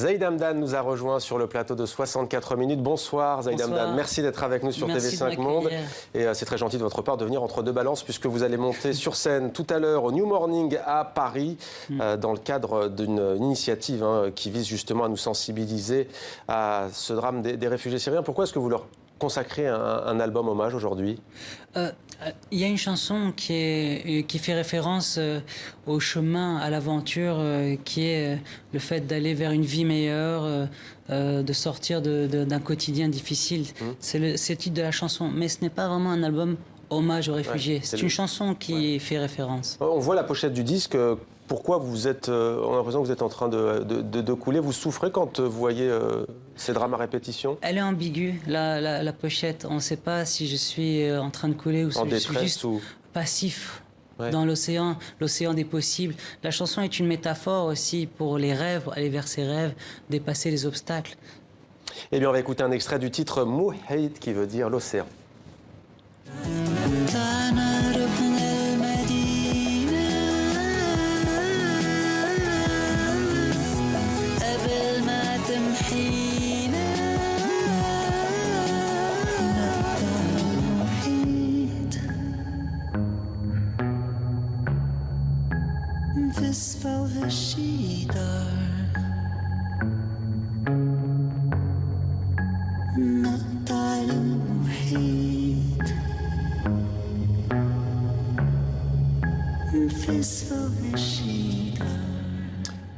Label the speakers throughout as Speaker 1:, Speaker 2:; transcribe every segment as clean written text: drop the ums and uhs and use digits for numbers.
Speaker 1: Zaïd Hamdan nous a rejoint sur le plateau de 64 minutes. Bonsoir Zaïd Hamdan, merci d'être avec nous sur TV5 Monde. Et c'est très gentil de votre part de venir entre deux balances puisque vous allez monter sur scène tout à l'heure au New Morning à Paris dans le cadre d'une initiative qui vise justement à nous sensibiliser à ce drame des réfugiés syriens. Pourquoi est-ce que vous leur consacrez un album hommage aujourd'hui?
Speaker 2: Il y a une chanson qui fait référence au chemin, à l'aventure, qui est le fait d'aller vers une vie meilleure, de sortir d'un quotidien difficile. C'est le titre de la chanson, mais ce n'est pas vraiment un album hommage aux réfugiés. C'est une chanson qui fait référence.
Speaker 1: On voit la pochette du disque. Pourquoi vous êtes, on a l'impression que vous êtes en train de couler. Vous souffrez quand vous voyez ces drames à répétition?
Speaker 2: Elle est ambiguë, la pochette. On ne sait pas si je suis en train de couler ou si je suis juste passif dans l'océan des possibles. La chanson est une métaphore aussi pour les rêves, aller vers ses rêves, dépasser les obstacles.
Speaker 1: Eh bien, on va écouter un extrait du titre Mouhaïd, qui veut dire l'océan.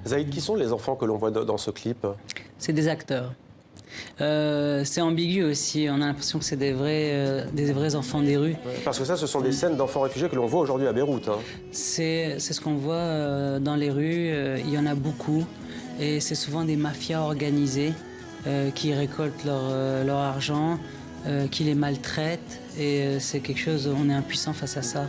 Speaker 1: Zaïd, qui sont les enfants que l'on voit dans ce clip?
Speaker 2: C'est des acteurs. C'est ambigu aussi, on a l'impression que c'est des vrais enfants des rues.
Speaker 1: Parce que ça, ce sont des scènes d'enfants réfugiés que l'on voit aujourd'hui à Beyrouth.
Speaker 2: C'est ce qu'on voit dans les rues, il y en a beaucoup. Et c'est souvent des mafias organisées qui récoltent leur argent, qui les maltraitent. Et c'est quelque chose, on est impuissant face à ça.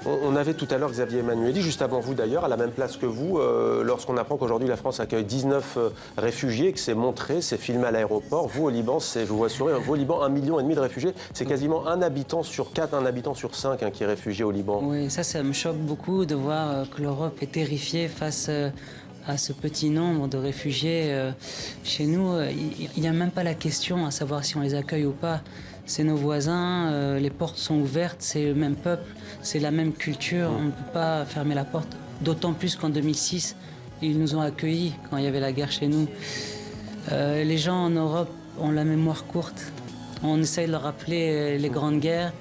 Speaker 1: On avait tout à l'heure Xavier Emmanuelli, juste avant vous d'ailleurs, à la même place que vous, lorsqu'on apprend qu'aujourd'hui la France accueille 19 réfugiés, que c'est montré, c'est filmé à l'aéroport. Vous au Liban, je vous assure, vous au Liban, 1,5 million de réfugiés, c'est quasiment un habitant sur 4, un habitant sur 5 qui est réfugié au Liban.
Speaker 2: Oui, ça me choque beaucoup de voir que l'Europe est terrifiée face à ce petit nombre de réfugiés. Chez nous, il n'y a même pas la question à savoir si on les accueille ou pas. C'est nos voisins, les portes sont ouvertes, c'est le même peuple, c'est la même culture, on ne peut pas fermer la porte. D'autant plus qu'en 2006, ils nous ont accueillis quand il y avait la guerre chez nous. Les gens en Europe ont la mémoire courte. On essaye de leur rappeler les grandes guerres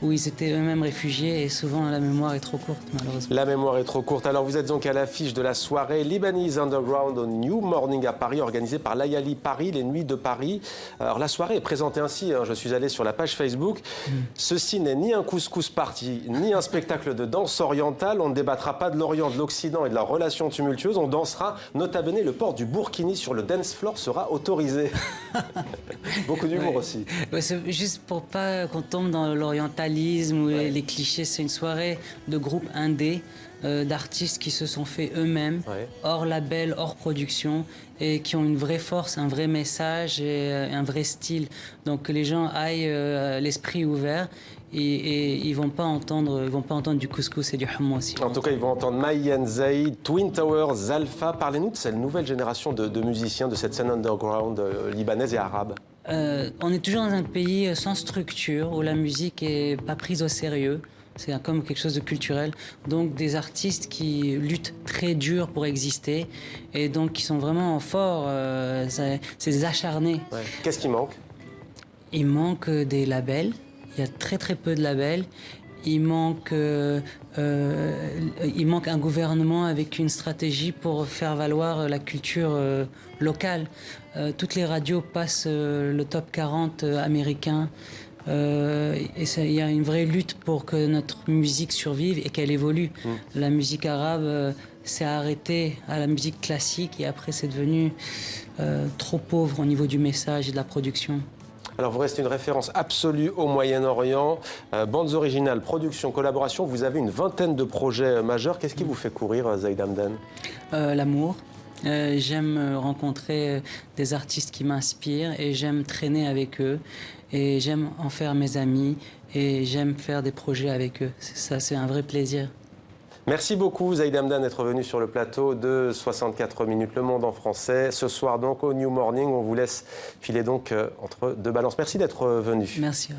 Speaker 2: où ils étaient eux-mêmes réfugiés et souvent la mémoire est trop courte, malheureusement.
Speaker 1: La mémoire est trop courte. Alors vous êtes donc à l'affiche de la soirée Lebanese Underground au New Morning à Paris, organisée par Layali Paris, les Nuits de Paris. Alors la soirée est présentée ainsi, je suis allé sur la page Facebook. Ceci n'est ni un couscous party, ni un spectacle de danse orientale. On ne débattra pas de l'Orient, de l'Occident et de leurs relations tumultueuses. On dansera, nota bene, le port du burkini sur le dance floor sera autorisé. Beaucoup d'humour aussi.
Speaker 2: Ouais, c'est juste pour pas qu'on tombe dans l'orientalisme ou les clichés. C'est une soirée de groupes indés, d'artistes qui se sont faits eux-mêmes, hors label, hors production, et qui ont une vraie force, un vrai message et un vrai style. Donc que les gens aillent l'esprit ouvert. Et ils vont pas entendre du couscous et du hummus aussi.
Speaker 1: En tout cas, ils vont entendre Maïen Zaïd, Twin Towers, Alpha. Parlez-nous de cette nouvelle génération de musiciens de cette scène underground libanaise et arabe.
Speaker 2: On est toujours dans un pays sans structure, où la musique est pas prise au sérieux. C'est comme quelque chose de culturel. Donc des artistes qui luttent très dur pour exister et donc qui sont vraiment forts. C'est des acharnés.
Speaker 1: Qu'est-ce qui manque?
Speaker 2: Il manque des labels. Il y a très très peu de labels. Il manque un gouvernement avec une stratégie pour faire valoir la culture locale. Toutes les radios passent le top 40 américain. Et il y a une vraie lutte pour que notre musique survive et qu'elle évolue. La musique arabe s'est arrêtée à la musique classique et après c'est devenu trop pauvre au niveau du message et de la production.
Speaker 1: Alors vous restez une référence absolue au Moyen-Orient. Bandes originales, production, collaboration, vous avez une vingtaine de projets majeurs. Qu'est-ce qui vous fait courir, Zaïd Hamdan?
Speaker 2: L'amour. J'aime rencontrer des artistes qui m'inspirent et j'aime traîner avec eux. Et j'aime en faire mes amis et j'aime faire des projets avec eux. Ça, c'est un vrai plaisir.
Speaker 1: Merci beaucoup Zaïd Hamdan d'être venu sur le plateau de 64 minutes Le Monde en français. Ce soir donc au New Morning, on vous laisse filer donc entre deux balances. Merci d'être venu.
Speaker 2: Merci.